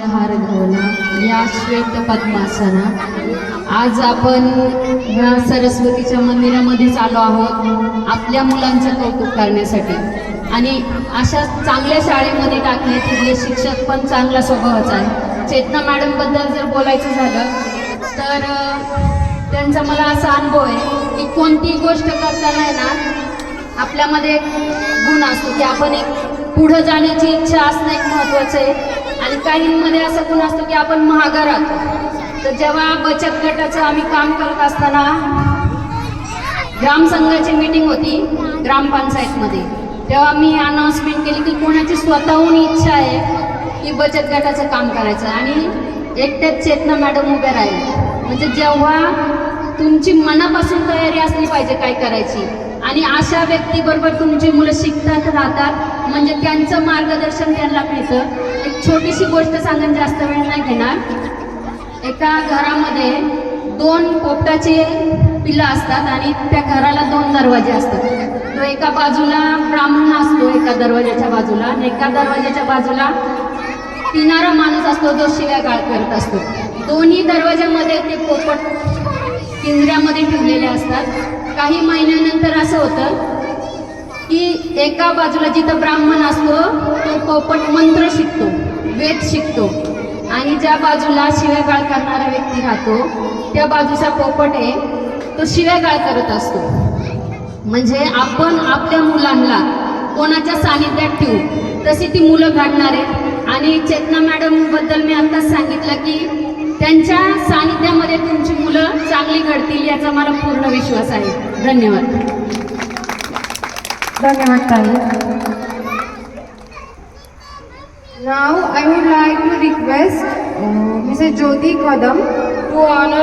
हार घावला या श्वेत पद्मासना. आज आपण ह्या सरस्वतीच्या मंदिरामध्येच आलो आहोत आपल्या मुलांचं कौतुक करण्यासाठी. आणि अशा चांगल्या शाळेमध्ये टाकले तिथले शिक्षक पण चांगला स्वभावाचा आहे. चेतना मॅडम बद्दल जर बोलायचं झालं तर त्यांचा मला असा अनुभव आहे की कोणतीही गोष्ट करताना आहे ना आपल्यामध्ये एक गुण असतो की आपण एक पुढं जाण्याची इच्छा असणं एक महत्त्वाचं आहे. आणि काहींमध्ये असा गुण असतो की आपण महागार राहतो. तर जेव्हा बचत गटाचं आम्ही काम करत असताना ग्रामसंघाची मीटिंग होती ग्रामपंचायतमध्ये, तेव्हा मी अनाउन्समेंट केली की कोणाची स्वतःहून इच्छा आहे की बचत गटाचं काम करायचं. आणि एकट्याच चेतना मॅडम उभ्या राहिले. म्हणजे जेव्हा तुमची मनापासून तयारी असली पाहिजे काय करायची आणि अशा व्यक्तीबरोबर तुमची मुलं शिकतात राहतात म्हणजे त्यांचं मार्गदर्शन त्यांना मिळतं. एक छोटीशी गोष्ट सांगून जास्त वेळ नाही घेणार. एका घरामध्ये 2 पोपटाचे पिल्लं असतात आणि त्या घराला 2 दरवाजे असतात. तो एका बाजूला ब्राह्मण असतो एका दरवाजाच्या बाजूला आणि एका दरवाजाच्या बाजूला पिणारा माणूस असतो जो शिव्यागाळ करत असतो. दोन्ही दरवाजामध्ये ते पोपट पिंजऱ्यामध्ये ठेवलेले असतात. काही महिन्यानंतर असं होतं की एका बाजूला जिथं ब्राह्मण असतो तो पोपट मंत्र शिकतो, वेद शिकतो आणि ज्या बाजूला शिव्यागाळ करणारा व्यक्ती राहतो त्या बाजूचा पोपट आहे तो शिव्यागाळ करत असतो. म्हणजे आपण आपल्या मुलांना कोणाच्या सानिध्यात ठेवू तशी ती मुलं घडणार आहेत. आणि चेतना मॅडम बद्दल मी आत्ताच सांगितलं की त्यांच्या सानिध्यामध्ये तुमची मुलं चांगली घडतील याचा मला पूर्ण विश्वास आहे. धन्यवाद. धन्यवाद ताई. Now I would like to request Mrs. Jyoti Kadam to honor